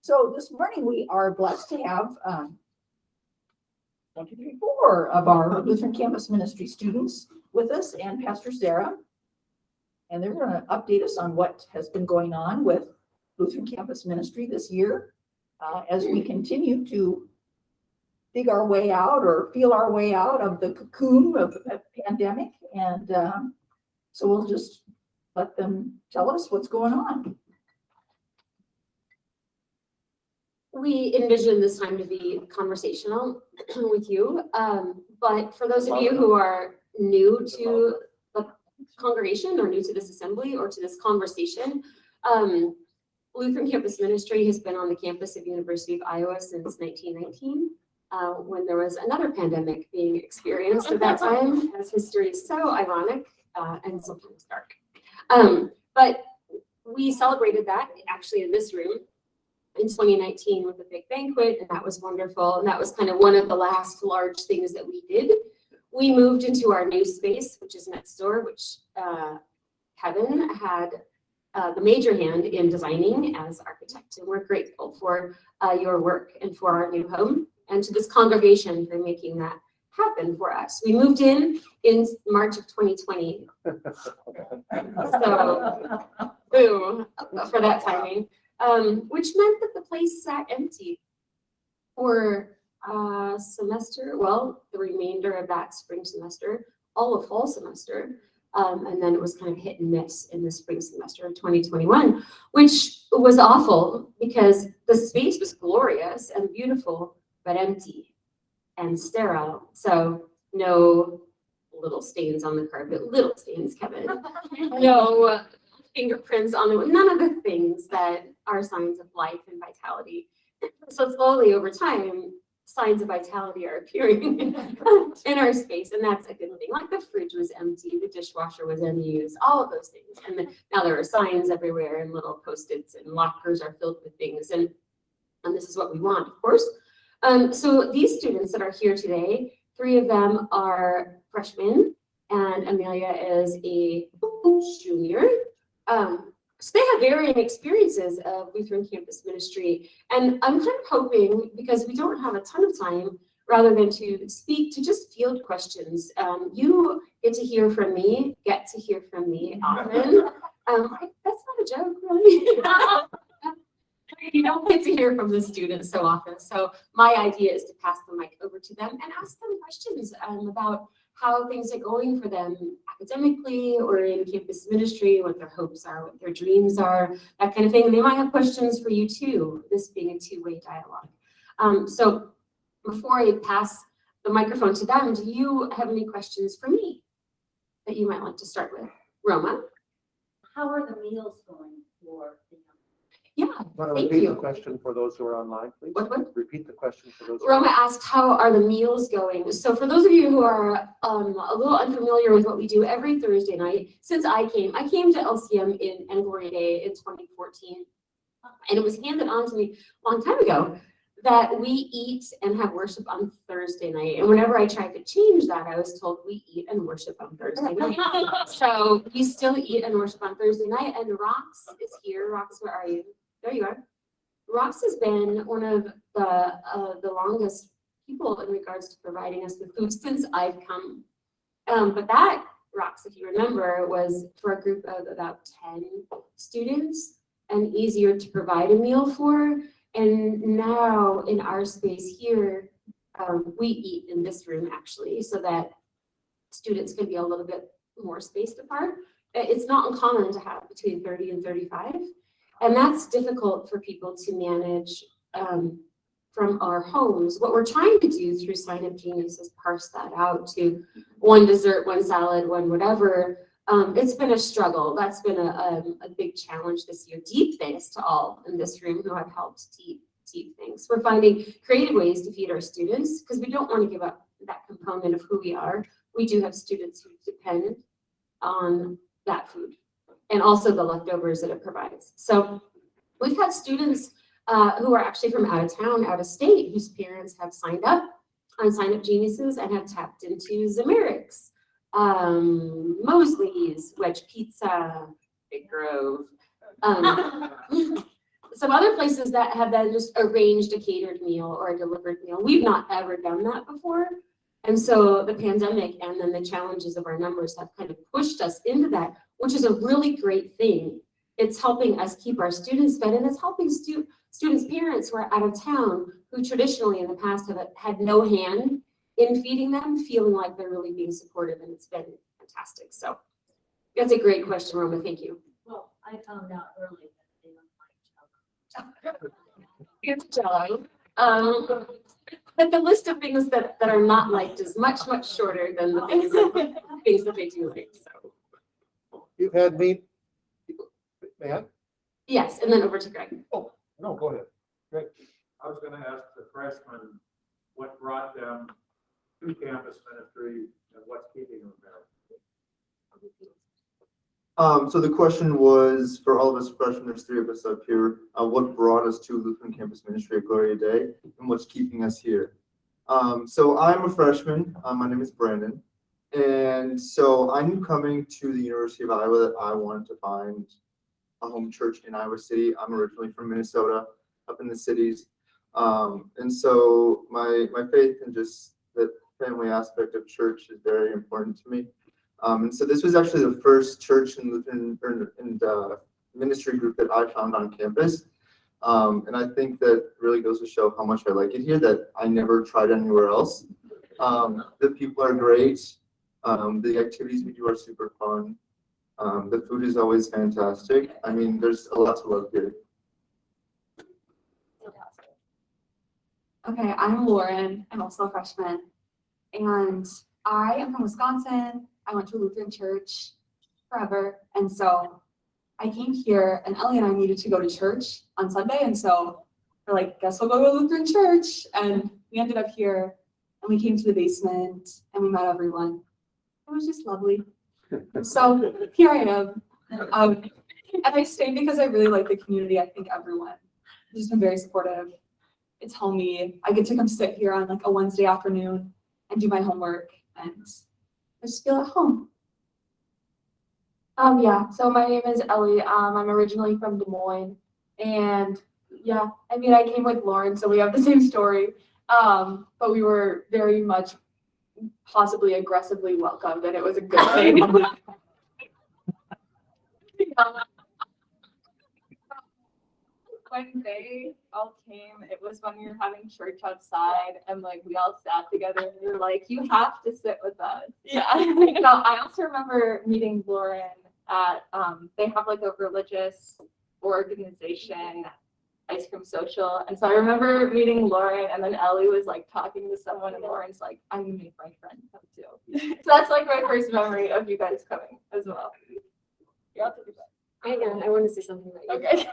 So this morning we are blessed to have 1, 2, 3, 4 of our Lutheran Campus Ministry students with us and Pastor Sarah. And they're going to update us on what has been going on with Lutheran Campus Ministry this year as we continue to dig our way out or feel our way out of the cocoon of the pandemic. And so we'll just let them tell us what's going on. We envision this time to be conversational with you, but for those of you who are new to the congregation or new to this assembly or to this conversation, Lutheran Campus Ministry has been on the campus of University of Iowa since 1919, when there was another pandemic being experienced at that time, as history is so ironic and sometimes dark. But we celebrated that actually in this room in 2019 with a big banquet, and that was wonderful. And that was kind of one of the last large things that we did. We moved into our new space, which is next door, which Kevin had the major hand in designing as architect. And we're grateful for your work and for our new home and to this congregation for making that happen for us. We moved in March of 2020. So, boom, for that timing. Which meant that the place sat empty for a semester, well, the remainder of that spring semester, all of fall semester, and then it was kind of hit and miss in the spring semester of 2021, which was awful because the space was glorious and beautiful, but empty and sterile. So no little stains on the carpet, little stains, Kevin, no fingerprints on the, none of the things that are signs of life and vitality. So slowly over time, signs of vitality are appearing in our space, and that's a good thing. Like the fridge was empty, the dishwasher was unused, all of those things. And then now there are signs everywhere and little Post-its, and lockers are filled with things. And this is what we want, of course. So these students that are here today, 3 of them are freshmen, and Amelia is a junior. So they have varying experiences of Lutheran Campus Ministry, and I'm kind of hoping, because we don't have a ton of time, rather than to speak, to just field questions. You get to hear from me often. That's not a joke, really. You don't get to hear from the students so often. So my idea is to pass the mic over to them and ask them questions about how things are going for them academically or in campus ministry, what their hopes are, what their dreams are, that kind of thing. And they might have questions for you too, this being a two-way dialogue. So before I pass the microphone to them, do you have any questions for me that you might like to start with? Roma? How are the meals going for the young? Yeah, Want to thank repeat you. the question for those who are online, please? What? Repeat the question for those. Roma asked, how are the meals going? So for those of you who are a little unfamiliar with what we do every Thursday night, since I came to LCM and Gloria Dei in 2014, and it was handed on to me a long time ago that we eat and have worship on Thursday night. And whenever I tried to change that, I was told we eat and worship on Thursday night. So we still eat and worship on Thursday night. And Rox is here. Rox, where are you? There you are. Rox has been one of the longest people in regards to providing us with food since I've come. But that, Rox, if you remember, was for a group of about 10 students and easier to provide a meal for. And now in our space here, we eat in this room actually, so that students can be a little bit more spaced apart. It's not uncommon to have between 30 and 35. And that's difficult for people to manage from our homes. What we're trying to do through Sign Up Genius is parse that out to one dessert, one salad, one whatever. It's been a struggle. That's been a big challenge this year. Deep thanks to all in this room who have helped to eat deep things. We're finding creative ways to feed our students because we don't want to give up that component of who we are. We do have students who depend on that food and also the leftovers that it provides. So we've had students who are actually from out of town, out of state, whose parents have signed up on Sign Up Geniuses and have tapped into Seminary's, Mosley's, Wedge Pizza, Big Grove. some other places that have then just arranged a catered meal or a delivered meal. We've not ever done that before. And so the pandemic and then the challenges of our numbers have kind of pushed us into that, which is a really great thing. It's helping us keep our students fed, and it's helping students' parents who are out of town, who traditionally in the past have had no hand in feeding them, feeling like they're really being supported, and it's been fantastic. So that's a great question, Roma. Thank you. Well, I found out early that they don't like chocolate. It's Jello. But the list of things that are not liked is much, much shorter than the things that they do like. So You've had meat, man? yes, and then over to Greg. Oh, no, go ahead. Great. I was gonna ask the freshmen what brought them to campus ministry and what's keeping them there. So the question was for all of us freshmen, there's three of us up here, what brought us to Lutheran Campus Ministry at Gloria Dei and what's keeping us here? So I'm a freshman, my name is Brandon. And so I knew coming to the University of Iowa that I wanted to find a home church in Iowa City. I'm originally from Minnesota, up in the cities. And so my faith and just the family aspect of church is very important to me. And so this was actually the first church in Lutheran ministry group that I found on campus. And I think that really goes to show how much I like it here, that I never tried anywhere else. The people are great. The activities we do are super fun. The food is always fantastic. I mean, there's a lot to love here. Okay, I'm Lauren. I'm also a freshman. And I am from Wisconsin. I went to a Lutheran church forever. And so I came here, and Ellie and I needed to go to church on Sunday. And so we're like, guess we'll go to a Lutheran church. And we ended up here, and we came to the basement, and we met everyone. It was just lovely. So here I am. And I stayed because I really like the community. I think everyone has just been very supportive. It's homey. I get to come sit here on like a Wednesday afternoon and do my homework, and I just feel at home. Yeah, so my name is Ellie. I'm originally from Des Moines, and yeah, I mean, I came with Lauren, so we have the same story. But we were very much possibly aggressively welcomed, and it was a good thing. When they all came, it was when we were having church outside, and like we all sat together and we were like, you have to sit with us. Yeah. So I also remember meeting Lauren at they have like a religious organization, ice cream social. And so I remember meeting Lauren, and then Ellie was like talking to someone, and Lauren's like, I'm gonna make my friend come too. So that's like my first memory of you guys coming as well. You have to do that. I want to say something about you. Okay.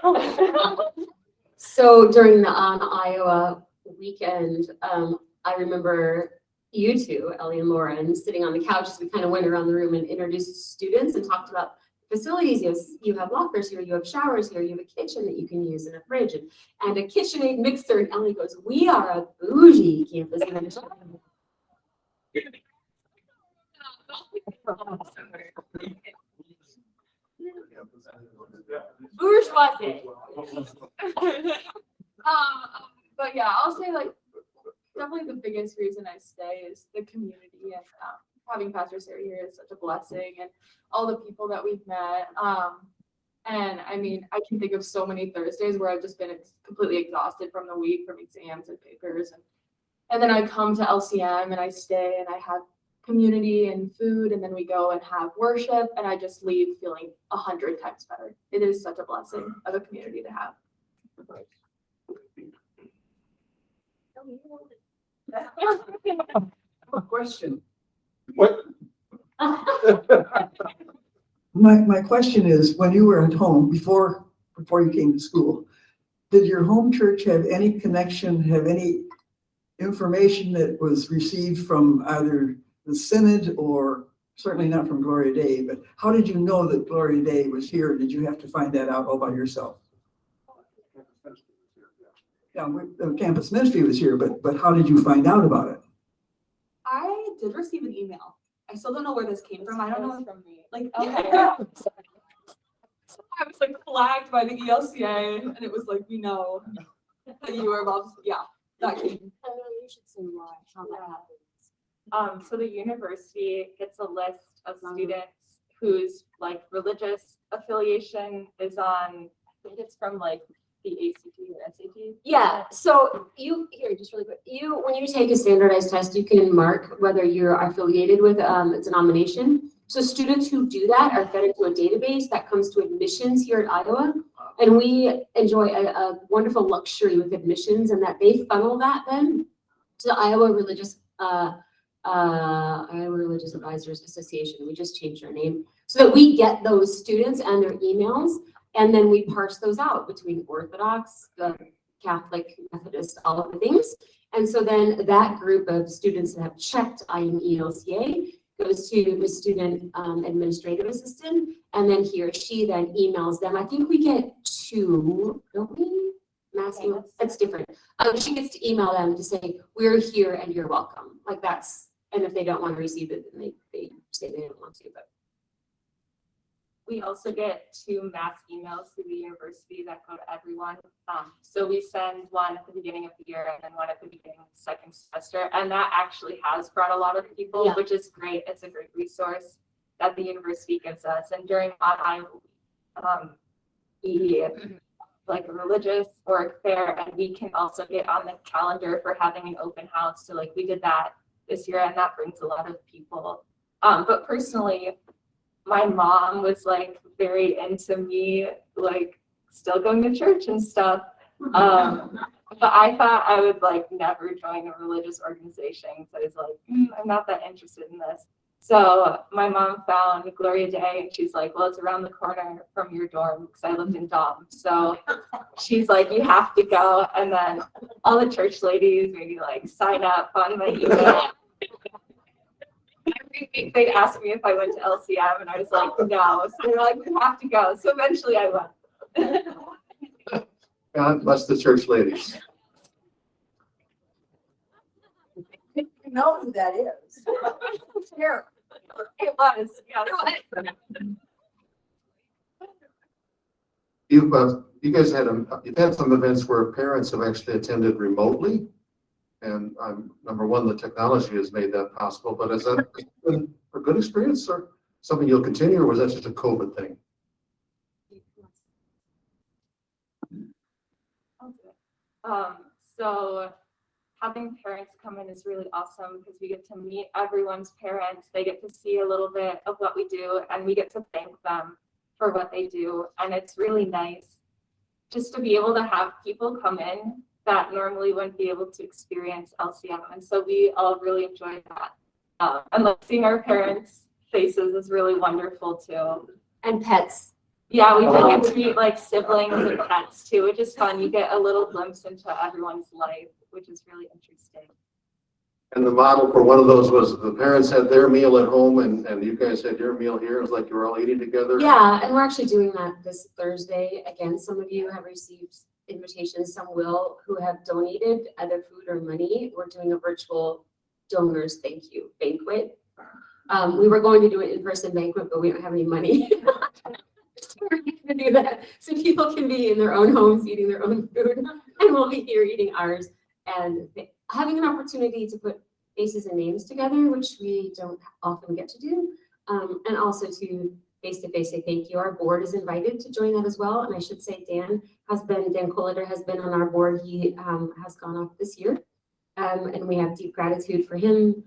So during the Iowa weekend, I remember you two, Ellie and Lauren, sitting on the couch as we kind of went around the room and introduced students and talked about facilities. You have lockers here, you have showers here, you have a kitchen that you can use, and a fridge, and a KitchenAid mixer. And Ellie goes, "We are a bougie campus." Bourgeoisie. But yeah, I'll say like definitely the biggest reason I stay is the community, and having Pastor Sarah here is such a blessing, and all the people that we've met. And I mean, I can think of so many Thursdays where I've just been completely exhausted from the week, from exams and papers, and then I come to LCM and I stay and I have community and food, and then we go and have worship, and I just leave feeling 100 times better. It is such a blessing of a community to have. A question. What? My question is, when you were at home before you came to school, did your home church have any connection, have any information that was received from either the synod or certainly not from Gloria Dei, but how did you know that Gloria Dei was here? Did you have to find that out all by yourself? Yeah, the campus ministry was here, but how did you find out about it? I did receive an email. I still don't know where this came from. I don't know from me. like okay. So I was like flagged by the ELCA and it was like, we know that you were involved. Yeah, that came. You should say why, how that happens. So the university gets a list of students whose like religious affiliation is on, I think it's from like the ACT or SAT. Yeah, so just really quick, when you take a standardized test, you can mark whether you're affiliated with a denomination. So students who do that are fed into a database that comes to admissions here at Iowa. And we enjoy a wonderful luxury with admissions and that they funnel that then to the Iowa Religious Advisors Association. We just changed our name so that we get those students and their emails. And then we parse those out between Orthodox, the Catholic, Methodist, all of the things. And so then that group of students that have checked IME-ELCA goes to the student administrative assistant, and then he or she then emails them. I think we get 2, don't we? Mass email, that's different. She gets to email them to say, we're here and you're welcome. Like that's, and if they don't want to receive it, then they say they don't want to, but. We also get 2 mass emails to the university that go to everyone. So we send one at the beginning of the year and then one at the beginning of the second semester. And that actually has brought a lot of people, Yeah. which is great. It's a great resource that the university gives us. And during Iowa, like a religious work fair, and we can also get on the calendar for having an open house. So like we did that this year and that brings a lot of people. But personally, my mom was like very into me, like still going to church and stuff. But I thought I would like never join a religious organization. So I was like, I'm not that interested in this. So my mom found Gloria Dei and she's like, well, it's around the corner from your dorm because I lived in Dom. So she's like, you have to go. And then all the church ladies maybe like sign up on my email. Every week they'd ask me if I went to LCM and I was like, no. So they're like, you have to go. So eventually I went. God bless the church ladies. You know who that is. Here. It was, yeah. You guys you've had some events where parents have actually attended remotely. And number one, the technology has made that possible, but has that been a good experience or something you'll continue, or was that just a COVID thing? So having parents come in is really awesome because we get to meet everyone's parents. They get to see a little bit of what we do and we get to thank them for what they do. And it's really nice just to be able to have people come in that normally wouldn't be able to experience LCM. And so we all really enjoy that. And like seeing our parents' faces is really wonderful too. And pets. Yeah, we did get to meet like siblings and pets too, which is fun. You get a little glimpse into everyone's life, which is really interesting. And the model for one of those was the parents had their meal at home and you guys had your meal here. It was like you were all eating together. Yeah, and we're actually doing that this Thursday. Again, some of you have received invitations, some will, who have donated either food or money. We're doing a virtual donors thank you banquet. We were going to do an in-person banquet, but we don't have any money. So we're going to do that so people can be in their own homes eating their own food, and we'll be here eating ours and having an opportunity to put faces and names together, which we don't often get to do, and also to face-to-face say thank you. Our board is invited to join that as well, and I should say Dan Collider has been on our board. He has gone off this year, and we have deep gratitude for him.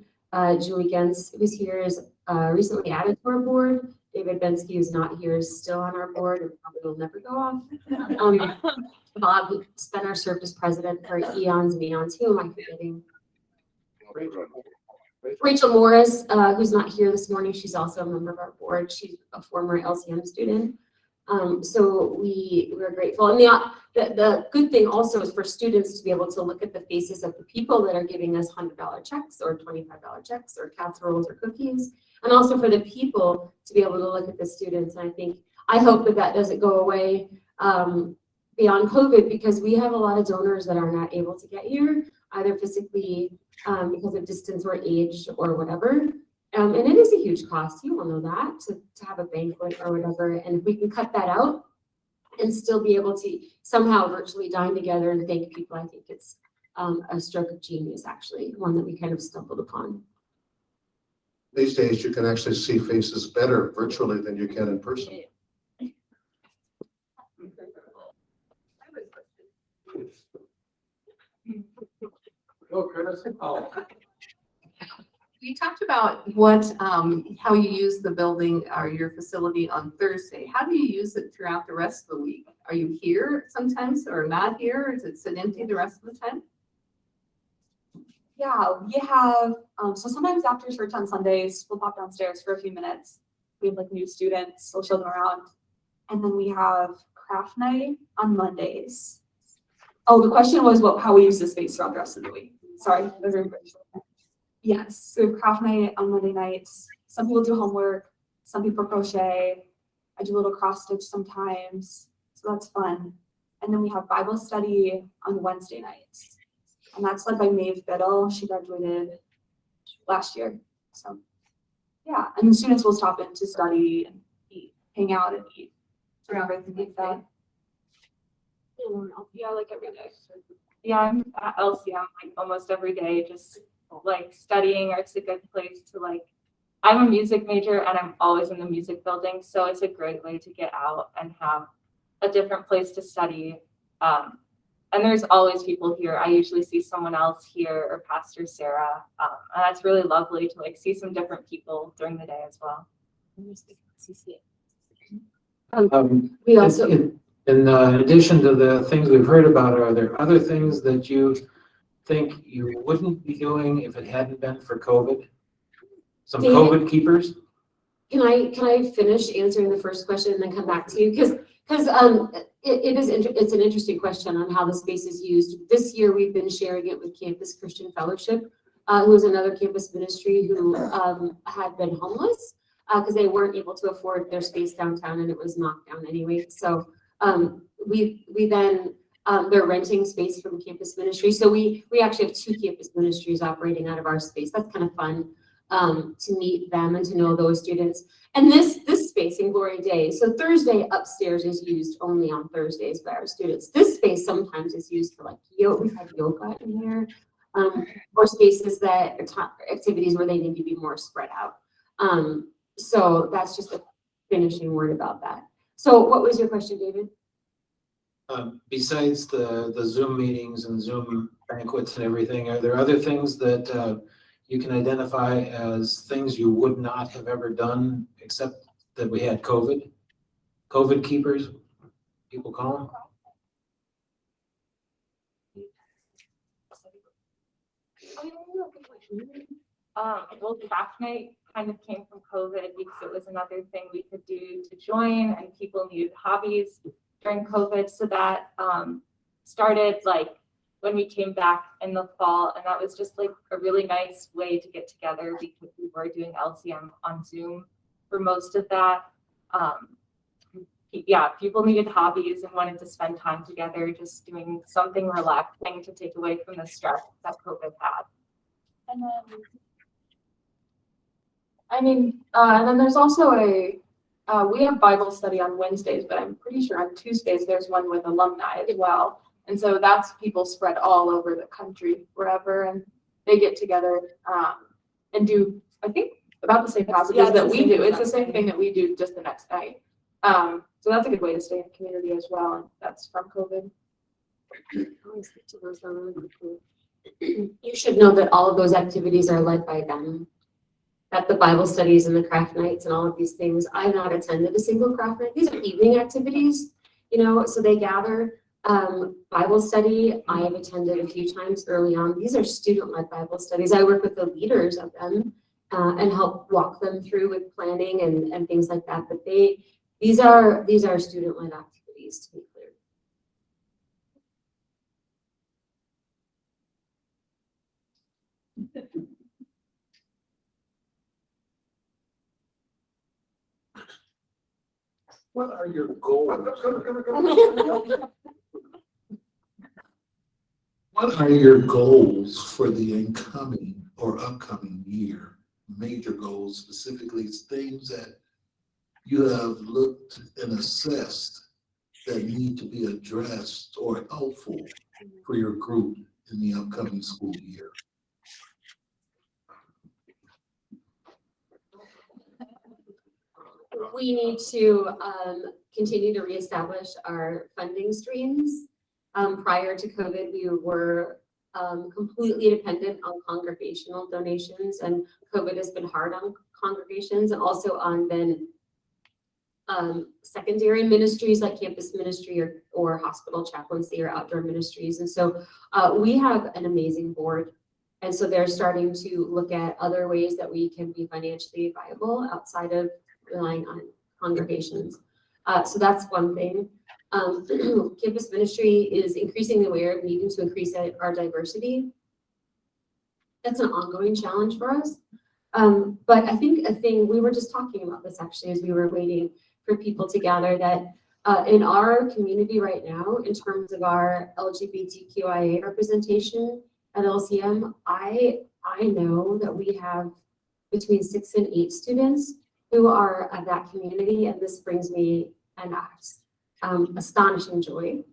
Julie Gens, who's here, is recently added to our board. David Bensky, who's not here, is still on our board and probably will never go off. Bob Spenner served as president for eons and eons. Who am I forgetting? Rachel Morris, who's not here this morning, she's also a member of our board. She's a former LCM student. So we're grateful. And the good thing also is for students to be able to look at the faces of the people that are giving us $100 checks or $25 checks or casseroles or cookies. And also for the people to be able to look at the students. And I hope that doesn't go away beyond COVID, because we have a lot of donors that are not able to get here, either physically because of distance or age or whatever. And it is a huge cost. You all know that to have a banquet or whatever. And if we can cut that out and still be able to somehow virtually dine together and thank people. I think it's a stroke of genius, actually, one that we kind of stumbled upon. These days, you can actually see faces better virtually than you can in person. Go, Chris. Oh. You talked about what, how you use the building or your facility on Thursday. How do you use it throughout the rest of the week? Are you here sometimes or not here? Is it sit empty the rest of the time? Yeah, we have, so sometimes after church on Sundays, we'll pop downstairs for a few minutes. We have like new students, we'll show them around. And then we have craft night on Mondays. Oh, the question was how we use the space throughout the rest of the week. Sorry. Yes, so we have craft night on Monday nights. Some people do homework, some people crochet. I do a little cross stitch sometimes, so that's fun. And then we have Bible study on Wednesday nights. And that's led by Maeve Biddle. She graduated last year. So yeah, and the students will stop in to study and eat, hang out and eat. Everything like that. Yeah, like every day. Yeah, I'm at LCM like almost every day, just like studying, or it's a good place to like, I'm a music major and I'm always in the music building. So it's a great way to get out and have a different place to study. And there's always people here. I usually see someone else here or Pastor Sarah. And that's really lovely to like see some different people during the day as well. We also, In addition to the things we've heard about, are there other things that you think you wouldn't be doing if it hadn't been for COVID? Some David? COVID keepers? can I finish answering the first question and then come back to you? Because it's an interesting question on how the space is used. This year, we've been sharing it with Campus Christian Fellowship, who is another campus ministry who had been homeless because they weren't able to afford their space downtown and it was knocked down anyway. So we then, they're renting space from campus ministry. So we actually have 2 campus ministries operating out of our space. That's kind of fun to meet them and to know those students. And this space in Gloria Dei, so Thursday upstairs is used only on Thursdays by our students. This space sometimes is used for like yoga, we've had yoga in here, or spaces that activities where they need to be more spread out. So that's just a finishing word about that. So what was your question, David? Besides the Zoom meetings and Zoom banquets and everything, are there other things that you can identify as things you would not have ever done except that we had COVID? COVID keepers, people call them? Well, craft night kind of came from COVID because it was another thing we could do to join, and people needed hobbies during COVID. So that started like when we came back in the fall, and that was just like a really nice way to get together because we were doing LCM on Zoom for most of that. Yeah, people needed hobbies and wanted to spend time together, just doing something relaxing to take away from the stress that COVID had. And then, and then there's also we have Bible study on Wednesdays, but I'm pretty sure on Tuesdays there's one with alumni as well. And so that's people spread all over the country, wherever, and they get together and do, I think, about the same passages that we do. It's the same thing that we do, just the next night. So that's a good way to stay in community as well, and that's from COVID. You should know that all of those activities are led by them. That the Bible studies and the craft nights and all of these things, I've not attended a single craft night. These are evening activities, so they gather. Bible study, I have attended a few times early on. These are student-led Bible studies. I work with the leaders of them and help walk them through with planning and things like that. But these are student-led activities, to be clear. What are your goals? What are your goals for the incoming or upcoming year? Major goals, specifically things that you have looked and assessed that need to be addressed or helpful for your group in the upcoming school year? We need to continue to reestablish our funding streams. Prior to COVID, we were completely dependent on congregational donations, and COVID has been hard on congregations and also on then secondary ministries like campus ministry or hospital chaplaincy or outdoor ministries. And so we have an amazing board. And so they're starting to look at other ways that we can be financially viable outside of relying on congregations. So that's one thing. Campus ministry is increasingly aware of needing to increase our diversity. That's an ongoing challenge for us. But I think a thing, we were just talking about this actually as we were waiting for people to gather, that in our community right now, in terms of our LGBTQIA representation at LCM, I know that we have between 6 and 8 students who are of that community, and this brings me an astonishing joy.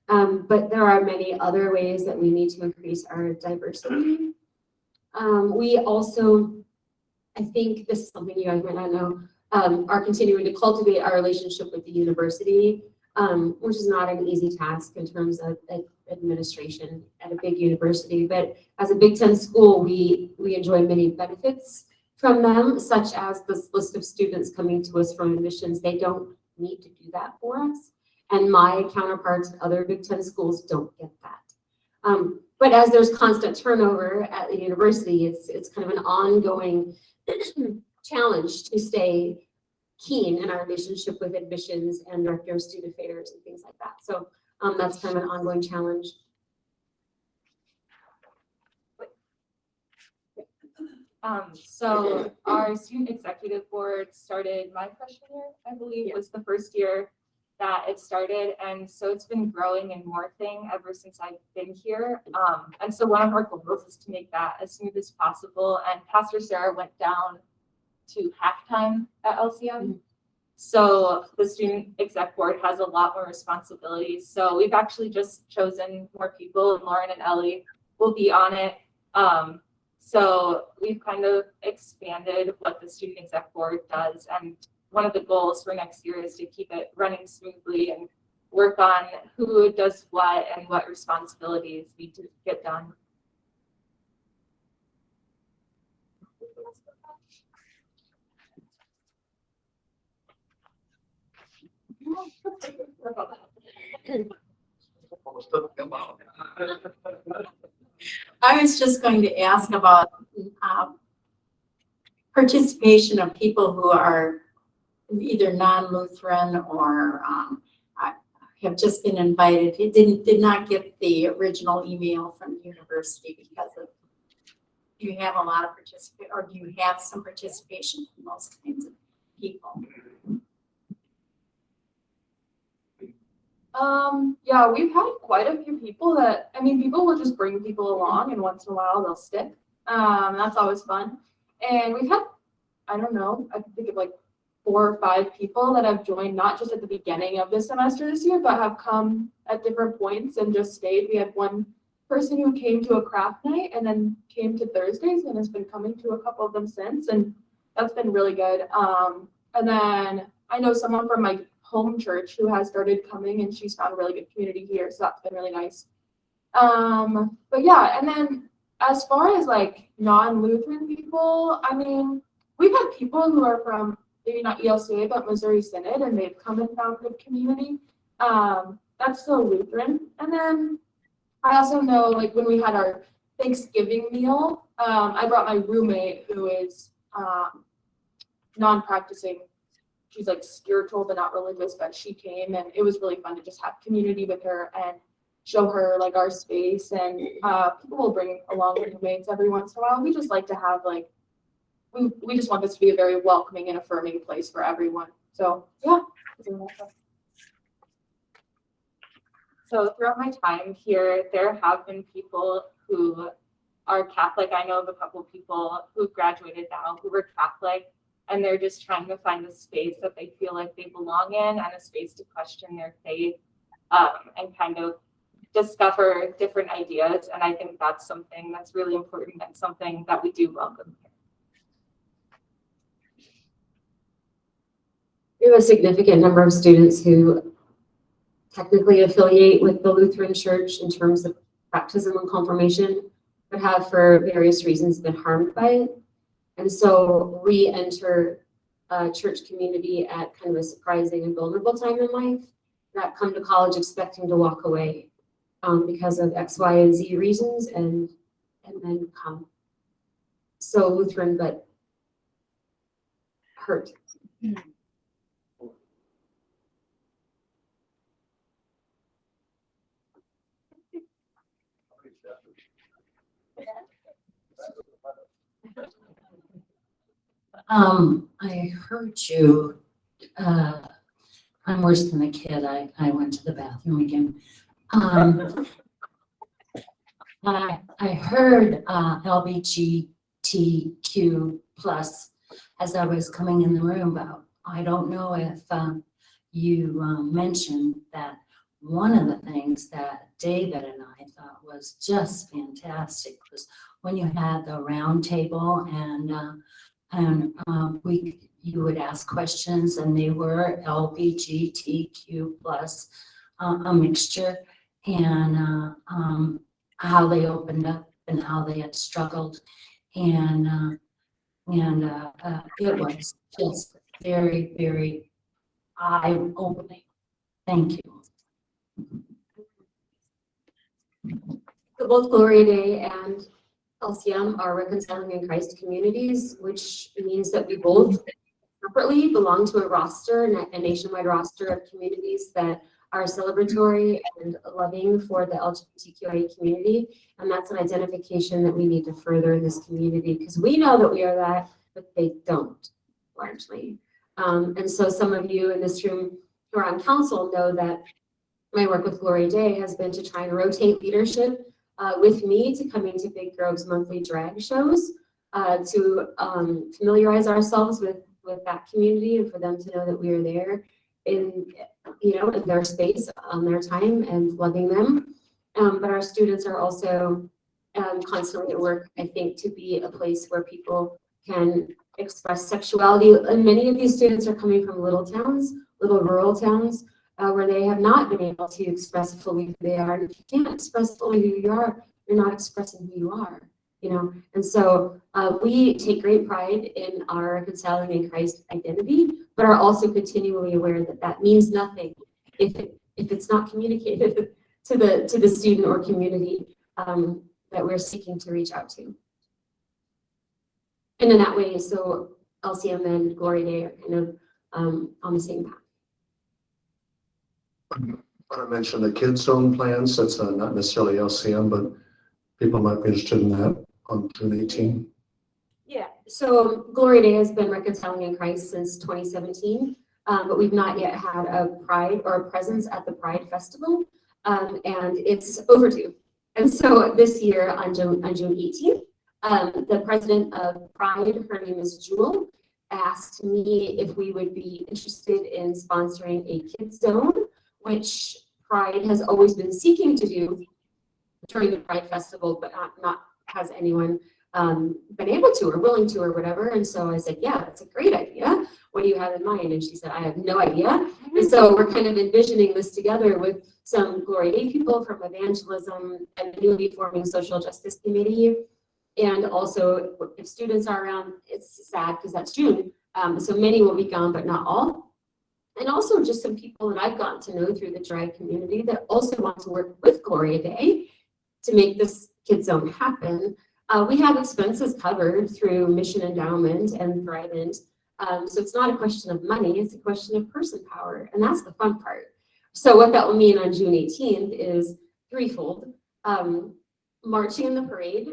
But there are many other ways that we need to increase our diversity. We also, I think this is something you guys might not know, are continuing to cultivate our relationship with the university, which is not an easy task in terms of administration at a big university. But as a Big Ten school, we enjoy many benefits from them, such as this list of students coming to us from admissions. They don't need to do that for us. And my counterparts at other Big Ten schools don't get that. But as there's constant turnover at the university, it's kind of an ongoing challenge to stay keen in our relationship with admissions and director of student affairs and things like that. So that's kind of an ongoing challenge. So our student executive board started my freshman year, I believe, was the first year that it started. And so it's been growing and morphing ever since I've been here. And so one of our goals is to make that as smooth as possible. And Pastor Sarah went down to halftime at LCM. So the student exec board has a lot more responsibilities. So we've actually just chosen more people, and Lauren and Ellie will be on it. So we've kind of expanded what the student exec board does. And one of the goals for next year is to keep it running smoothly and work on who does what and what responsibilities need to get done. I was just going to ask about participation of people who are either non-Lutheran or have just been invited. It did not get the original email from the university because of, do you have a lot of participation, or do you have some participation from those kinds of people? Yeah, we've had quite a few people that, I mean, people will just bring people along and once in a while they'll stick. That's always fun. And we've had, I don't know, I can think of like 4 or 5 people that have joined, not just at the beginning of the semester this year, but have come at different points and just stayed. We had one person who came to a craft night and then came to Thursdays and has been coming to a couple of them since, and that's been really good. And then I know someone from my home church who has started coming, and she's found a really good community here, so that's been really nice. But yeah, and then as far as like non-Lutheran people, I mean, we've had people who are from maybe not ELCA but Missouri Synod, and they've come and found good community. That's still Lutheran. And then I also know, like, when we had our Thanksgiving meal, I brought my roommate who is non-practicing. She's like spiritual but not religious, but she came, and it was really fun to just have community with her and show her like our space. And people will bring along roommates every once in a while. We just like to have like, we just want this to be a very welcoming and affirming place for everyone. So yeah. So throughout my time here, there have been people who are Catholic. I know of a couple of people who graduated now who were Catholic. and they're just trying to find a space that they feel like they belong in and a space to question their faith, and kind of discover different ideas. And I think that's something that's really important and something that we do welcome here. We have a significant number of students who technically affiliate with the Lutheran Church in terms of baptism and confirmation, but have for various reasons been harmed by it. And so we enter a church community at kind of a surprising and vulnerable time in life, that come to college expecting to walk away because of X, Y, and Z reasons, and then come so Lutheran, but hurt. I heard you, I'm worse than a kid. I went to the bathroom again. I heard LGBTQ plus as I was coming in the room, but I don't know if you mentioned that one of the things that David and I thought was just fantastic was when you had the round table and you would ask questions, and they were LGBTQ plus a mixture, and how they opened up and how they had struggled, and it was just very, very eye-opening. Thank you. So both Gloria Dei and LCM are reconciling in Christ communities, which means that we both separately belong to a roster, a nationwide roster of communities that are celebratory and loving for the LGBTQIA community. And that's an identification that we need to further in this community, because we know that we are that, but they don't, largely. And so some of you in this room who are on council know that my work with Gloria Dei has been to try and rotate leadership with me to come into Big Grove's monthly drag shows, to familiarize ourselves with that community, and for them to know that we are there in their space on their time and loving them. But our students are also constantly at work, I think, to be a place where people can express sexuality. And many of these students are coming from little towns, little rural towns, where they have not been able to express fully who they are. And if you can't express fully who you are, you're not expressing who you are, And so we take great pride in our reconciling in Christ identity, but are also continually aware that that means nothing if it's not communicated to the student or community that we're seeking to reach out to. And in that way, so LCM and Gloria Dei are kind of on the same path. I want to mention the kids zone plans. That's not necessarily LCM, but people might be interested in that on June 18. Yeah, so Gloria Dei has been reconciling in Christ since 2017, but we've not yet had a Pride or a presence at the Pride Festival, and it's overdue. And so this year on June 18th, the president of Pride, her name is Jewel, asked me if we would be interested in sponsoring a kids zone, which Pride has always been seeking to do during the Pride Festival, but not has anyone been able to or willing to or whatever. And so I said, yeah, that's a great idea. What do you have in mind? And she said, I have no idea. And so we're kind of envisioning this together with some Gloria Dei people from evangelism and the newly forming social justice committee. And also if students are around, it's sad because that's June. So many will be gone, but not all. And also just some people that I've gotten to know through the drag community that also want to work with Gloria Dei to make this kids zone happen. We have expenses covered through Mission Endowment and Thrivent. So it's not a question of money, it's a question of person power. And that's the fun part. So what that will mean on June 18th is threefold. Marching in the parade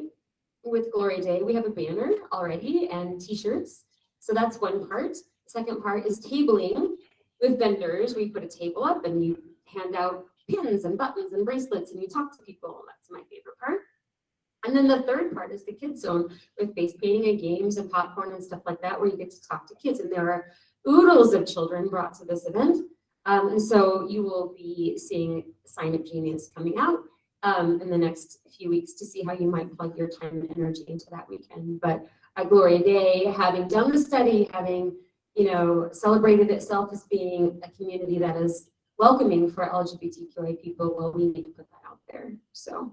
with Gloria Dei. We have a banner already and t-shirts. So that's one part. Second part is tabling with vendors. We put a table up and you hand out pins and buttons and bracelets and you talk to people. That's my favorite part. And then the third part is the kids zone with face painting and games and popcorn and stuff like that, where you get to talk to kids. And there are oodles of children brought to this event. And so you will be seeing Sign Up Genius coming out in the next few weeks to see how you might plug your time and energy into that weekend. But at Gloria Dei, having done the study, having, celebrated itself as being a community that is welcoming for LGBTQI people, well, we need to put that out there. So.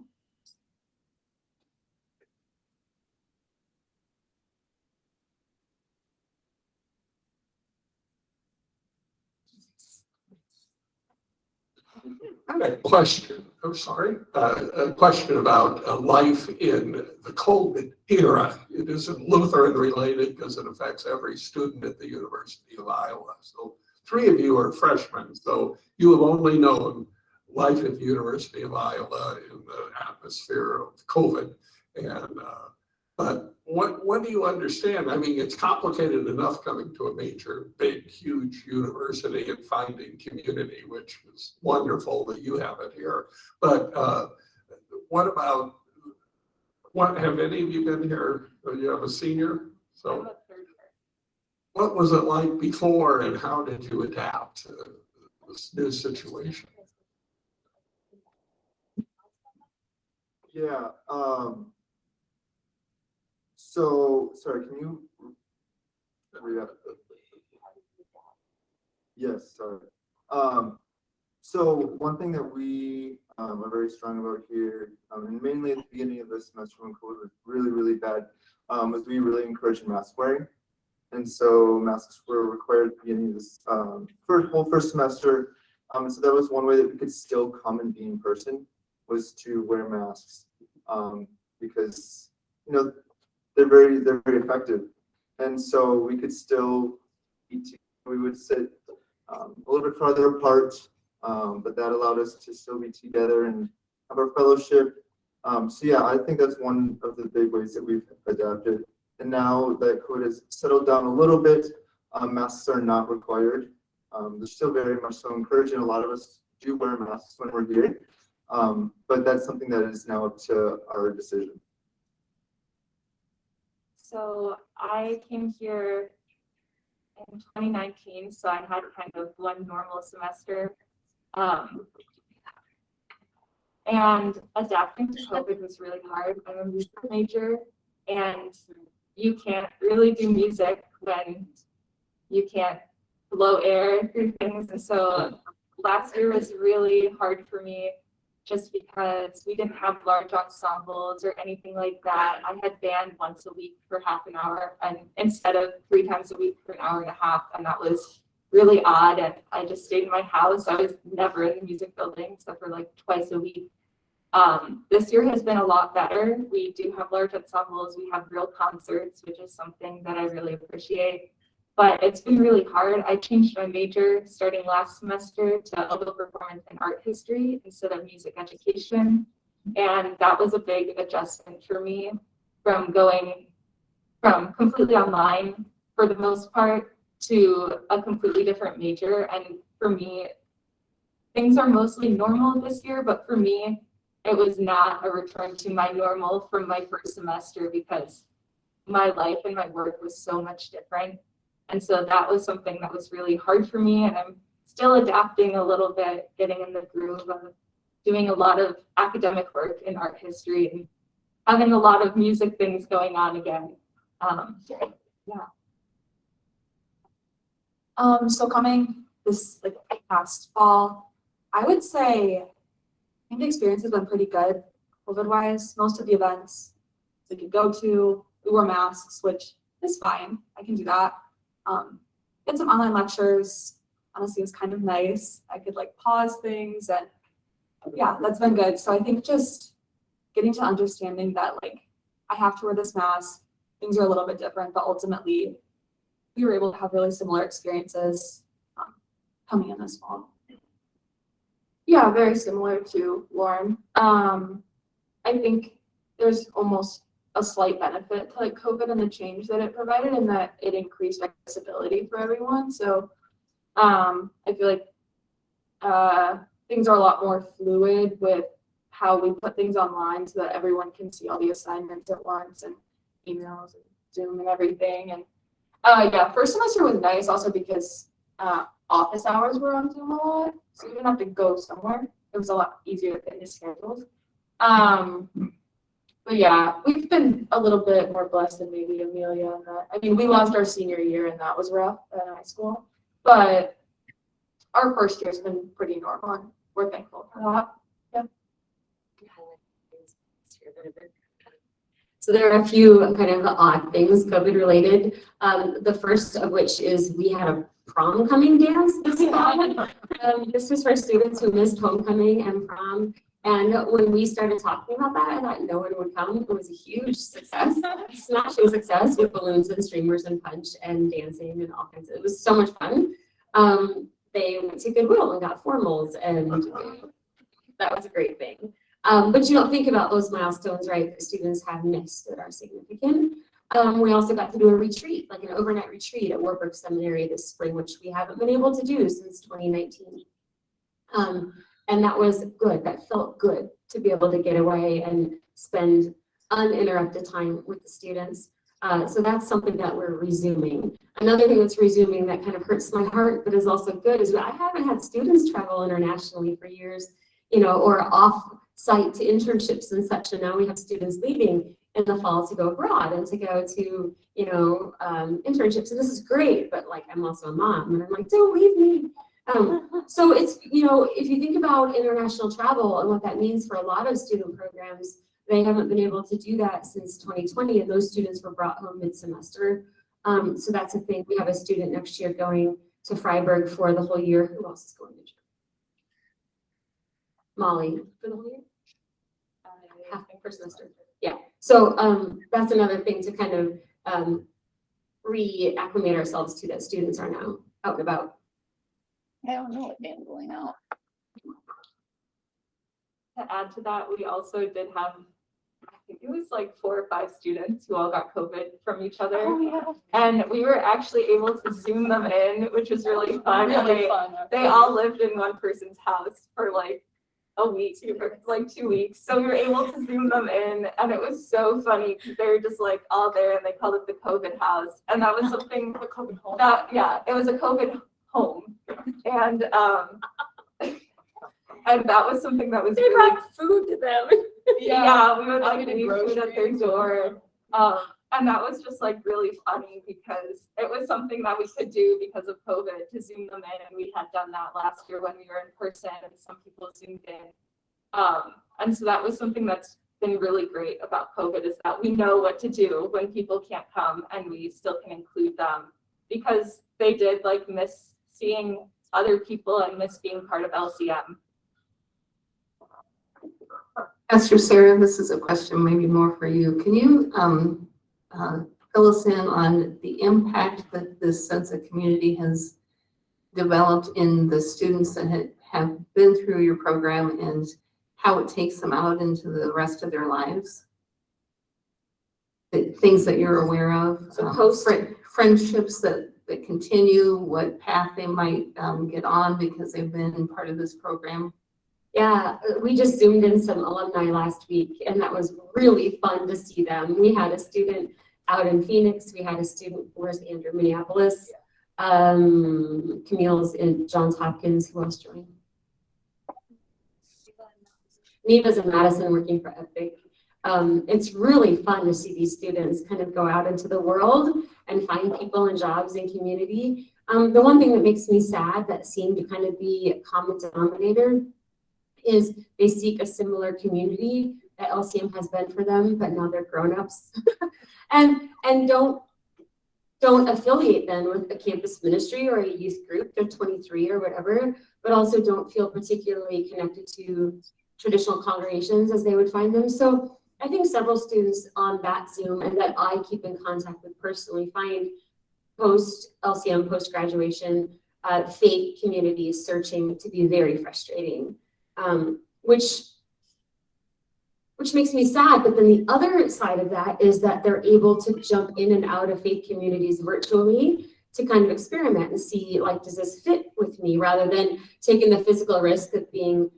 I have a question, a question about life in the COVID era. It isn't Lutheran related because it affects every student at the University of Iowa. So 3 of you are freshmen, so you have only known life at the University of Iowa in the atmosphere of COVID. And but what do you understand? I mean, it's complicated enough coming to a major, big, huge university and finding community, which is wonderful that you have it here. But what about, have any of you been here? You have a senior? So what was it like before and how did you adapt to this new situation? Yeah, so, sorry, can you read out? Yes, sorry. So one thing that we are very strong about here, and mainly at the beginning of this semester when COVID was really, really bad, was we really encouraged mask wearing. And so masks were required at the beginning of this first semester. And so that was one way that we could still come and be in person, was to wear masks, because they're very effective, and so we could still eat. We would sit a little bit farther apart, but that allowed us to still be together and have our fellowship. So yeah, I think that's one of the big ways that we've adapted. And now that COVID has settled down a little bit, masks are not required. They're still very much so encouraged, and a lot of us do wear masks when we're here. But that's something that is now up to our decision. So I came here in 2019, so I had kind of one normal semester. And adapting to COVID was really hard. I'm a music major, and you can't really do music when you can't blow air through things. And so last year was really hard for me, just because we didn't have large ensembles or anything like that. I had band once a week for half an hour, and instead of 3 times a week for an hour and a half, and that was really odd. And I just stayed in my house. I was never in the music building except for like twice a week. This year has been a lot better. We do have large ensembles. We have real concerts, which is something that I really appreciate. But it's been really hard. I changed my major starting last semester to audio performance and art history instead of music education. And that was a big adjustment for me, from going from completely online for the most part to a completely different major. And for me, things are mostly normal this year, but for me, it was not a return to my normal from my first semester, because my life and my work was so much different. And so that was something that was really hard for me, and I'm still adapting a little bit, getting in the groove of doing a lot of academic work in art history and having a lot of music things going on again. So coming this past fall, I would say I think the experience has been pretty good COVID-wise. Most of the events we could go to, we wore masks, which is fine. I can do that. Did some online lectures. Honestly, it was kind of nice. I could pause things, and yeah, that's been good. So I think just getting to understanding that I have to wear this mask. Things are a little bit different, but ultimately we were able to have really similar experiences coming in this fall. Yeah, very similar to Lauren. I think there's almost a slight benefit to COVID and the change that it provided, in that it increased accessibility for everyone. So I feel like things are a lot more fluid with how we put things online so that everyone can see all the assignments at once and emails and Zoom and everything. And yeah, first semester was nice also because office hours were on Zoom a lot, so you didn't have to go somewhere. It was a lot easier to fit into schedules. But yeah, we've been a little bit more blessed than maybe Amelia in that. I mean, we lost our senior year and that was rough in high school, but our first year's been pretty normal and we're thankful for that. So there are a few kind of odd things COVID related. The first of which is we had a prom coming dance this fall. This was for students who missed homecoming and prom. And when we started talking about that, I thought no one would come. It was a huge success, smashing success with balloons and streamers and punch and dancing and all kinds of, it was so much fun. They went to Goodwill and got formals and that was a great thing. But you don't think about those milestones, right, that students have missed that are significant. We also got to do a retreat, like an overnight retreat at Warburg Seminary this spring, which we haven't been able to do since 2019. And that was good. That felt good to be able to get away and spend uninterrupted time with the students. So that's something that we're resuming. Another thing that's resuming that kind of hurts my heart, but is also good, is I haven't had students travel internationally for years, you know, or off-site to internships and such. And now we have students leaving in the fall to go abroad and to go to, you know, internships. And this is great, but like, I'm also a mom and I'm like, don't leave me. So it's, you know, if you think about international travel and what that means for a lot of student programs, they haven't been able to do that since 2020, and those students were brought home mid-semester. So that's a thing. We have a student next year going to Freiburg for the whole year. Who else is going to Germany? Molly, for the whole year? Half per semester. Yeah. So that's another thing to kind of reacclimate ourselves to, that students are now out and about. I don't know what band going out. To add to that, we also did have, I think it was like 4 or 5 students who all got COVID from each other. Oh, yeah. And we were actually able to Zoom them in, which was really fun. They all lived in one person's house for like a week, or like 2 weeks. So we were able to Zoom them in, and it was so funny because they were just like all there, and they called it the COVID house. And that was something, the COVID home. Yeah, it was a COVID home. And and that was something that was They really brought food to them. yeah, we would like leave food at their door. And that was just like really funny because it was something that we could do because of COVID, to Zoom them in, and we had done that last year when we were in person and some people Zoomed in. And so that was something that's been really great about COVID, is that we know what to do when people can't come, and we still can include them, because they did like miss seeing other people and miss being part of LCM. Pastor Sarah, this is a question maybe more for you. Can you fill us in on the impact that this sense of community has developed in the students that have been through your program, and how it takes them out into the rest of their lives? The things that you're aware of, friendships that continue, what path they might get on because they've been part of this program. Yeah, we just Zoomed in some alumni last week, and that was really fun to see them. We had a student out in Phoenix. We had a student, where's Andrew, Minneapolis. Camille's in Johns Hopkins. Who else joined? Neva's in Madison working for Epic. It's really fun to see these students kind of go out into the world and find people and jobs and community. The one thing that makes me sad, that seemed to kind of be a common denominator, is they seek a similar community that LCM has been for them, but now they're grown-ups. and don't affiliate then with a campus ministry or a youth group. They're 23 or whatever, but also don't feel particularly connected to traditional congregations as they would find them. So I think several students on that Zoom, and that I keep in contact with personally, find post-LCM, post-graduation, faith communities searching to be very frustrating. Which makes me sad, but then the other side of that is that they're able to jump in and out of faith communities virtually to kind of experiment and see, like, does this fit with me, rather than taking the physical risk of being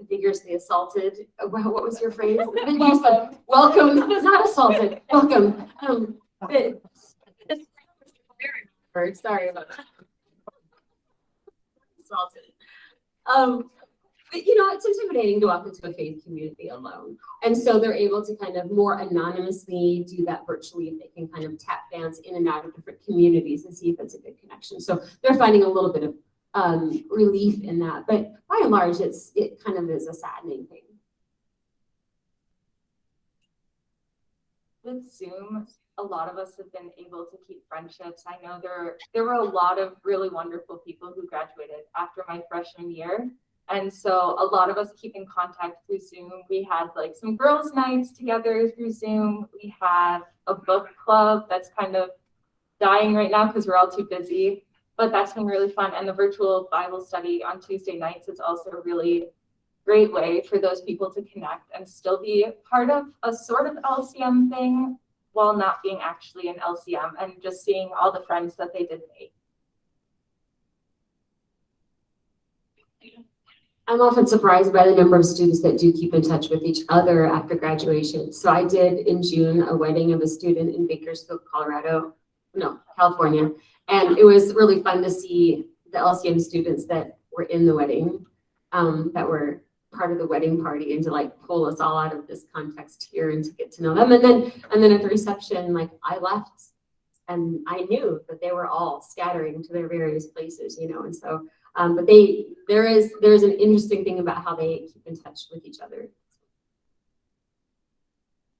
vigorously assaulted. What was your phrase? Welcome, not assaulted, welcome. Sorry about that. Assaulted. But you know, it's intimidating to walk into a faith community alone. And so they're able to kind of more anonymously do that virtually if they can kind of tap dance in and out of different communities and see if it's a good connection. So they're finding a little bit of relief in that. But by and large, it kind of is a saddening thing. With Zoom, a lot of us have been able to keep friendships. I know there were a lot of really wonderful people who graduated after my freshman year. And so a lot of us keep in contact through Zoom. We had like some girls' nights together through Zoom. We have a book club that's kind of dying right now because we're all too busy, but that's been really fun. And the virtual Bible study on Tuesday nights is also a really great way for those people to connect and still be part of a sort of LCM thing while not being actually an LCM and just seeing all the friends that they did make. I'm often surprised by the number of students that do keep in touch with each other after graduation. So I did in June a wedding of a student in Bakersfield, California. And it was really fun to see the LCM students that were in the wedding, that were part of the wedding party, and to like pull us all out of this context here and to get to know them. And then at the reception, like I left and I knew that they were all scattering to their various places, you know, and so but there's an interesting thing about how they keep in touch with each other.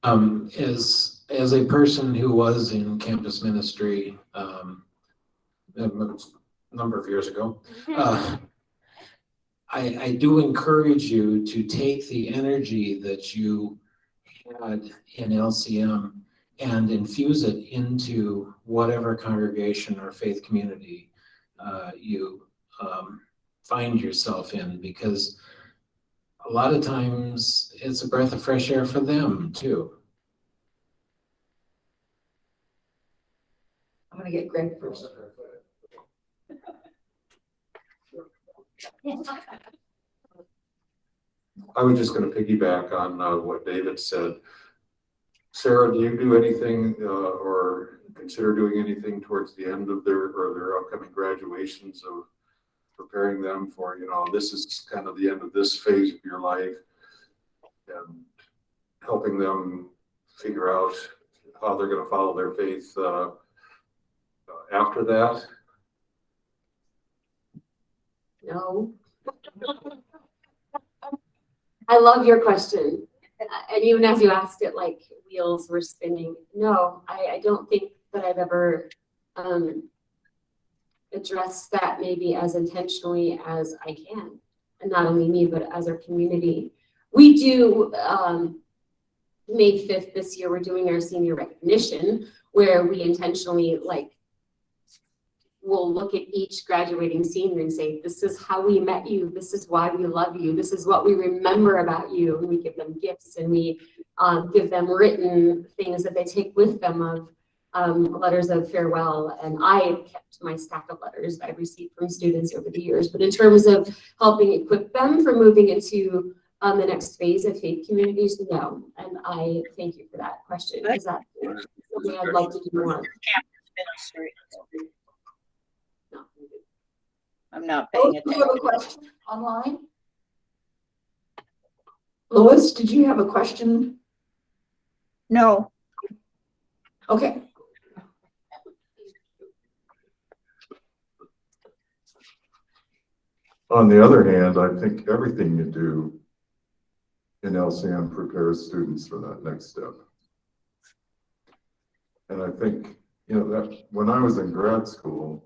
As a person who was in campus ministry a number of years ago, I do encourage you to take the energy that you had in LCM and infuse it into whatever congregation or faith community you find yourself in, because a lot of times it's a breath of fresh air for them too. I'm gonna get Greg first. I was just going to piggyback on what David said. Sarah, do you do anything or consider doing anything towards the end of their upcoming graduations of preparing them for, you know, this is kind of the end of this phase of your life, and helping them figure out how they're going to follow their faith after that? No. I love your question. And even as you asked it, like wheels were spinning. No, I don't think that I've ever addressed that maybe as intentionally as I can. And not only me, but as our community. We do, May 5th this year, we're doing our senior recognition, where we intentionally we'll look at each graduating senior and say, this is how we met you. This is why we love you. This is what we remember about you. And we give them gifts, and we give them written things that they take with them of letters of farewell. And I kept my stack of letters I've received from students over the years. But in terms of helping equip them for moving into the next phase of faith communities, no. And I thank you for that question, because that's something I'd like to do more. No. I'm not paying Do you have attention. a question online? Lois, did you have a question? No. Okay. On the other hand, I think everything you do in LCM prepares students for that next step. And I think, you know, that when I was in grad school,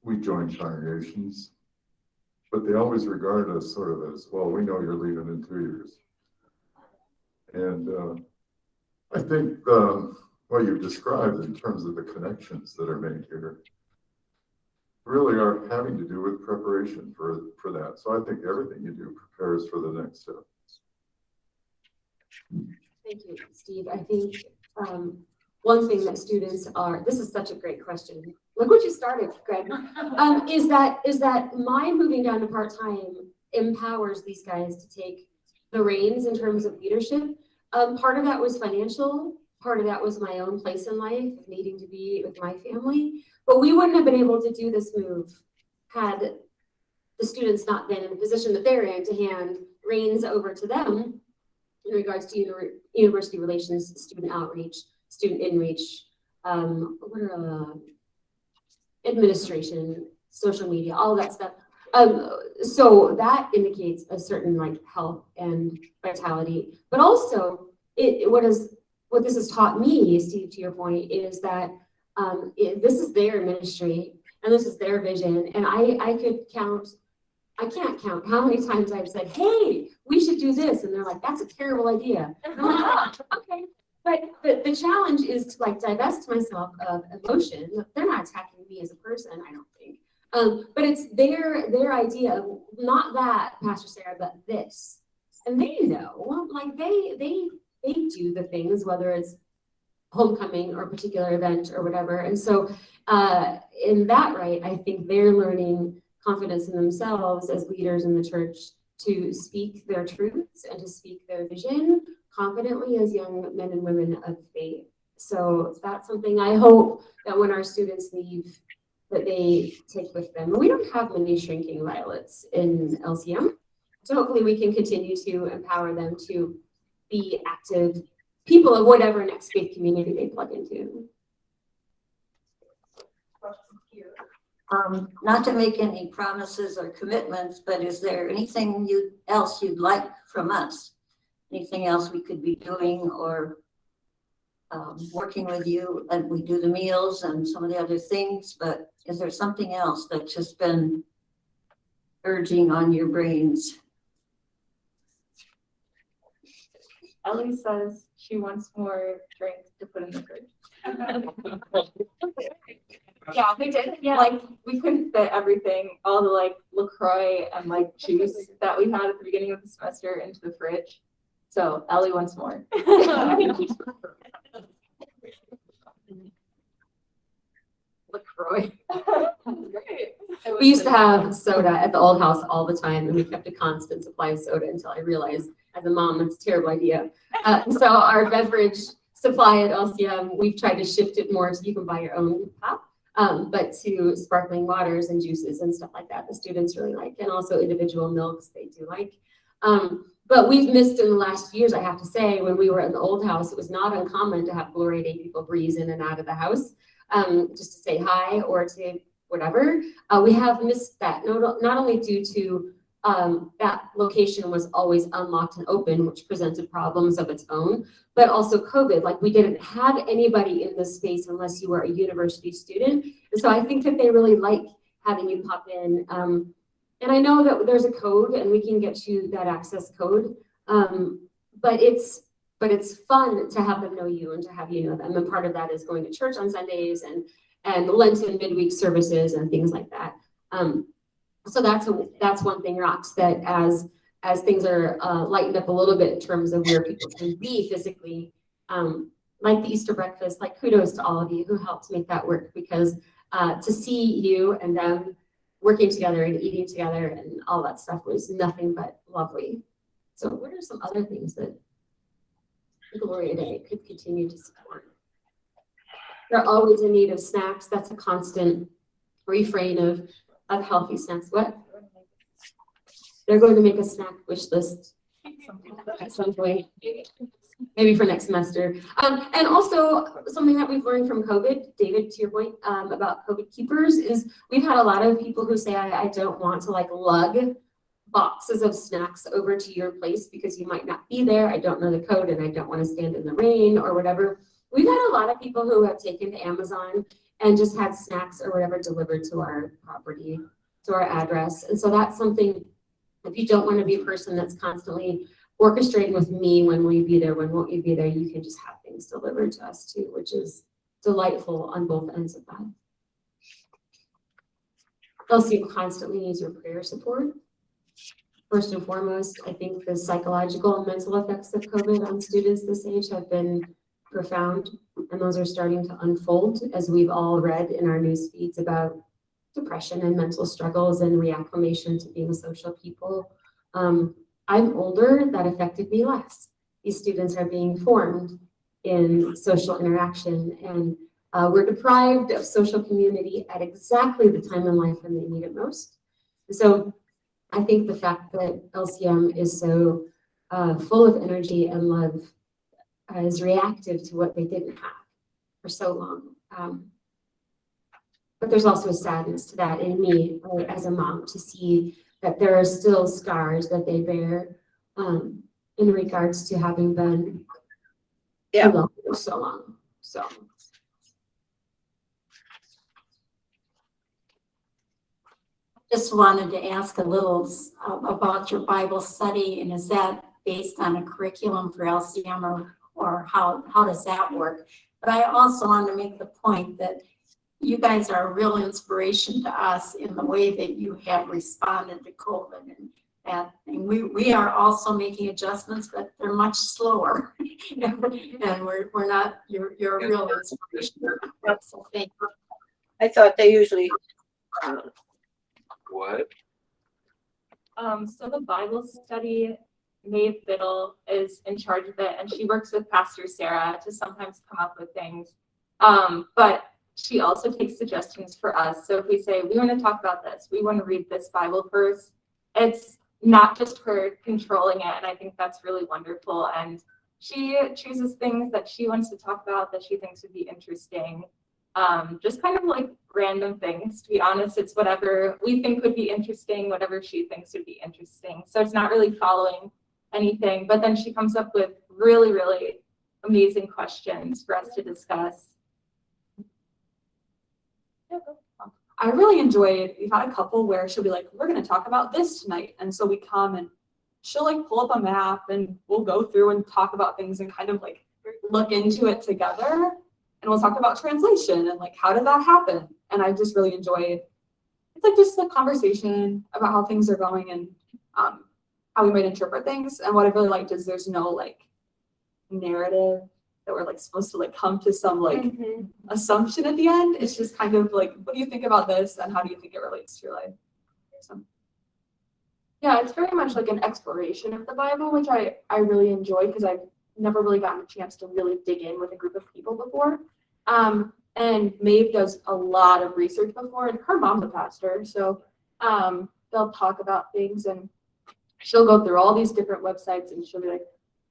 we joined congregations, but they always regarded us sort of as, well, we know you're leaving in 2 years. And I think what you've described in terms of the connections that are made here really are having to do with preparation for that. So I think everything you do prepares for the next step. Thank you, Steve. I think one thing that students are, this is such a great question. Look what you started, Greg. Is that my moving down to part-time empowers these guys to take the reins in terms of leadership. Part of that was financial, part of that was my own place in life, needing to be with my family. But we wouldn't have been able to do this move had the students not been in the position that they're in to hand reins over to them in regards to university relations, student outreach, student inreach, administration, social media, all of that stuff. So that indicates a certain like health and vitality, but also what this has taught me, Steve, to your point, is that this is their ministry and this is their vision. And I can't count how many times I've said, hey, we should do this. And they're like, that's a terrible idea. And I'm like, oh, okay. But the challenge is to like divest myself of emotion. They're not attacking me as a person, I don't think. But it's their idea of not that, Pastor Sarah, but this. And they know, like they do the things, whether it's homecoming or a particular event or whatever. And so in that right, I think they're learning confidence in themselves as leaders in the church to speak their truths and to speak their vision confidently as young men and women of faith. So that's something I hope that when our students leave, that they take with them. And we don't have many shrinking violets in LCM. So hopefully we can continue to empower them to be active people of whatever next faith community they plug into. Not to make any promises or commitments, but is there anything else you'd like from us? Anything else we could be doing or working with you? And we do the meals and some of the other things, but is there something else that's just been urging on your brains? Ellie says she wants more drinks to put in the fridge. Yeah, we did. Yeah, like we couldn't fit everything, all the like LaCroix and like juice that we had at the beginning of the semester into the fridge. So Ellie wants more. LaCroix. We used to have soda at the old house all the time, and we kept a constant supply of soda until I realized, as a mom, that's a terrible idea. So our beverage supply at LCM, we've tried to shift it more so you can buy your own pop, but to sparkling waters and juices and stuff like that, the students really like, and also individual milks they do like. But we've missed in the last years, I have to say, when we were in the old house, it was not uncommon to have Gloria Dei people breeze in and out of the house, just to say hi or to whatever. We have missed that, not only due to that location was always unlocked and open, which presented problems of its own, but also COVID. Like we didn't have anybody in this space unless you were a university student. And so I think that they really like having you pop in. And I know that there's a code and we can get you that access code, but it's fun to have them know you and to have you know them. And part of that is going to church on Sundays and Lenten midweek services and things like that. So that's one thing, Rox, that as things are lightened up a little bit in terms of where people can be physically, like the Easter breakfast, like kudos to all of you who helped make that work, because to see you and them working together and eating together and all that stuff was nothing but lovely. So what are some other things that Gloria Dei could continue to support? They're always in need of snacks. That's a constant refrain of healthy snacks. What? They're going to make a snack wish list at some point, maybe for next semester. And also something that we've learned from COVID, David, to your point about COVID keepers, is we've had a lot of people who say, I don't want to like lug boxes of snacks over to your place because you might not be there. I don't know the code and I don't want to stand in the rain or whatever. We've had a lot of people who have taken to Amazon and just had snacks or whatever delivered to our property, to our address. And so that's something, if you don't want to be a person that's constantly orchestrating with me, when will you be there, when won't you be there, you can just have things delivered to us too, which is delightful on both ends of that. LCM constantly needs your prayer support. First and foremost, I think the psychological and mental effects of COVID on students this age have been profound. And those are starting to unfold as we've all read in our news feeds about depression and mental struggles and reacclimation to being social people. I'm older, that affected me less. These students are being formed in social interaction, and we're deprived of social community at exactly the time in life when they need it most. So I think the fact that LCM is so full of energy and love is reactive to what they didn't have for so long. But there's also a sadness to that in me, right, as a mom, to see that there are still scars that they bear in regards to having been alone for so long. So. Just wanted to ask a little about your Bible study, and is that based on a curriculum for LCM, or how does that work? But I also want to make the point that you guys are a real inspiration to us in the way that you have responded to COVID, and we are also making adjustments, but they're much slower. And we're not, you're a real inspiration. So thank you. I thought they usually. What? So the Bible study, Maeve Biddle is in charge of it, and she works with Pastor Sarah to sometimes come up with things. But she also takes suggestions for us. So if we say, we want to talk about this, we want to read this Bible verse, it's not just her controlling it. And I think that's really wonderful. And she chooses things that she wants to talk about that she thinks would be interesting. Just kind of like random things, to be honest. It's whatever we think would be interesting, whatever she thinks would be interesting. So it's not really following anything, but then she comes up with really, really amazing questions for us to discuss. I really enjoy it. We've had a couple where she'll be like, we're going to talk about this tonight. And so we come and she'll like pull up a map and we'll go through and talk about things and kind of like look into it together. And we'll talk about translation and like, how did that happen? And I just really enjoy it. It's like just a conversation about how things are going and how we might interpret things. And what I really liked is there's no like narrative that we're like supposed to like come to some like assumption at the end. It's just kind of like, what do you think about this and how do you think it relates to your life? So. Yeah, it's very much like an exploration of the Bible, which I really enjoy because I've never really gotten a chance to really dig in with a group of people before. And Maeve does a lot of research before, and her mom's a pastor, so they'll talk about things and she'll go through all these different websites and she'll be like,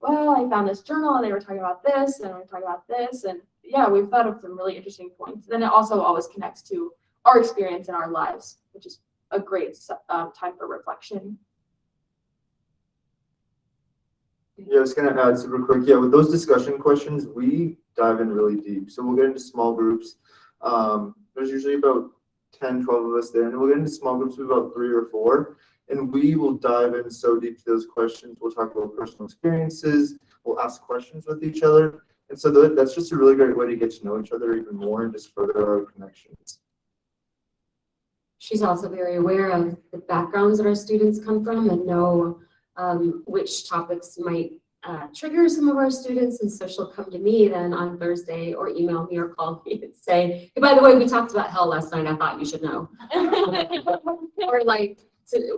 well, I found this journal and they were talking about this and we were talking about this. And yeah, we've thought of some really interesting points. Then it also always connects to our experience in our lives, which is a great time for reflection. Yeah, I was gonna add super quick. Yeah, with those discussion questions, we dive in really deep. So we'll get into small groups. There's usually about 10, 12 of us there, and we'll get into small groups of about 3 or 4. And we will dive in so deep to those questions. We'll talk about personal experiences. We'll ask questions with each other. And so that's just a really great way to get to know each other even more and just further our connections. She's also very aware of the backgrounds that our students come from and know which topics might trigger some of our students. And so she'll come to me then on Thursday or email me or call me and say, hey, by the way, we talked about hell last night. I thought you should know. Or like,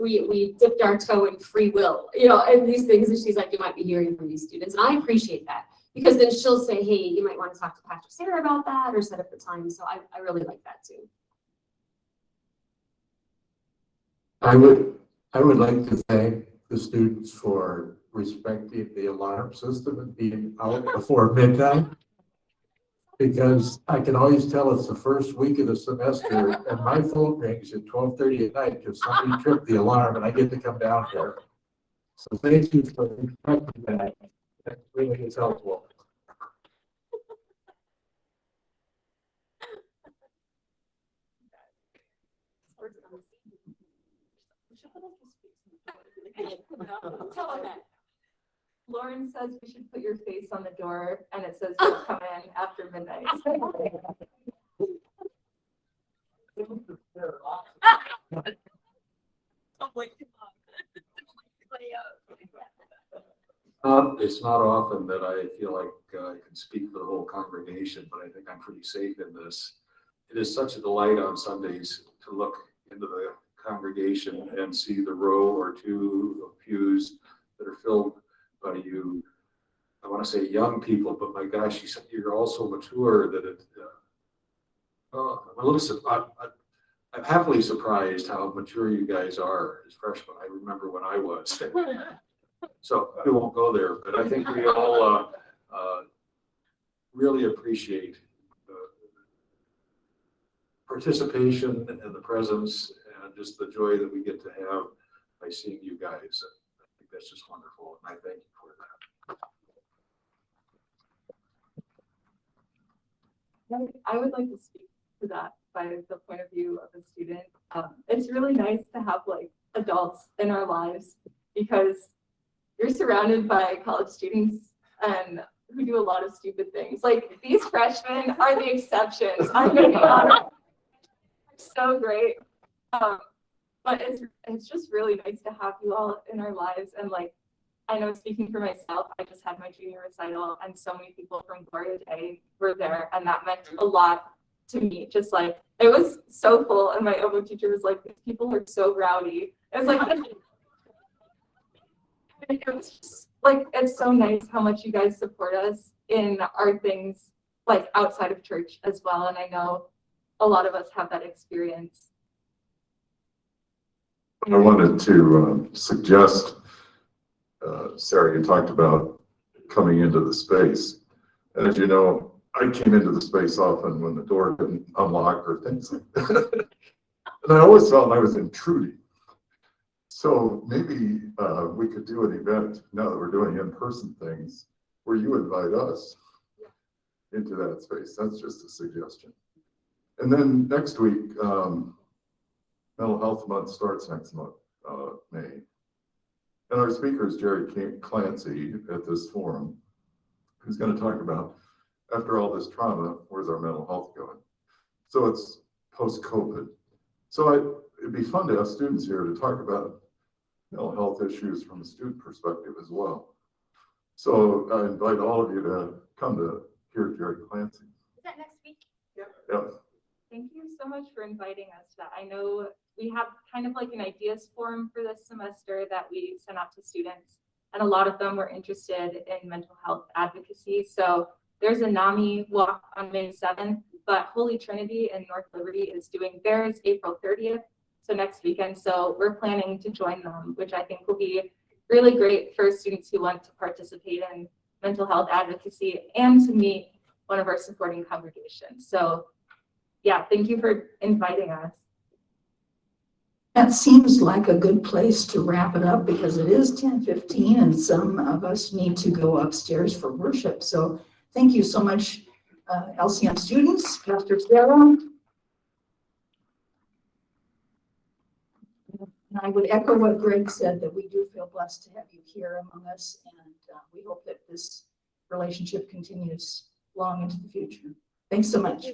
we dipped our toe in free will, and these things. And she's like, you might be hearing from these students. And I appreciate that because then she'll say, hey, you might want to talk to Pastor Sarah about that or set up the time. So I really like that too. I would like to thank the students for respecting the alarm system and being out before midnight. Because I can always tell it's the first week of the semester and my phone rings at 12:30 at night because somebody tripped the alarm and I get to come down here. So thank you for respecting that. That really is helpful. Tell her that. Lauren says we should put your face on the door and it says don't come in after midnight. It's not often that I feel like I can speak for the whole congregation, but I think I'm pretty safe in this. It is such a delight on Sundays to look into the congregation and see the row or two of pews that are filled by you. I want to say young people, but my gosh, you're all so mature that I'm a little, I'm happily surprised how mature you guys are as freshmen. I remember when I was. So we won't go there, but I think we all really appreciate the participation and the presence and just the joy that we get to have by seeing you guys. I think that's just wonderful, and I thank you for that. I would like to speak to that by the point of view of a student. It's really nice to have like adults in our lives because you're surrounded by college students and who do a lot of stupid things. Like these freshmen are the exceptions. I'm gonna be honest. So great. But it's just really nice to have you all in our lives. And like, I know speaking for myself, I just had my junior recital and so many people from Gloria Dei were there and that meant a lot to me. Just like, it was so full and my oboe teacher was like, these people are so rowdy. It was like, it was just, like, it's so nice how much you guys support us in our things like outside of church as well. And I know a lot of us have that experience. I wanted to suggest, Sarah, you talked about coming into the space. And as you know, I came into the space often when the door didn't unlock or things like that. And I always felt I was intruding. So maybe we could do an event now that we're doing in-person things where you invite us into that space. That's just a suggestion. And then next week, Mental Health Month starts next month, May. And our speaker is Jerry Clancy at this forum, who's going to talk about, after all this trauma, where's our mental health going? So it's post-COVID. So it'd be fun to have students here to talk about mental health issues from a student perspective as well. So I invite all of you to come to hear Jerry Clancy. Is that next week? Yep. Thank you so much for inviting us to that. I know we have kind of like an ideas forum for this semester that we sent out to students, and a lot of them were interested in mental health advocacy. So there's a NAMI walk on May 7th, but Holy Trinity in North Liberty is doing theirs April 30th, so next weekend. So we're planning to join them, which I think will be really great for students who want to participate in mental health advocacy and to meet one of our supporting congregations. So yeah, thank you for inviting us. That seems like a good place to wrap it up because it is 10:15 and some of us need to go upstairs for worship. So thank you so much, LCM students, Pastor Sarah. And I would echo what Greg said, that we do feel blessed to have you here among us, and we hope that this relationship continues long into the future. Thanks so much.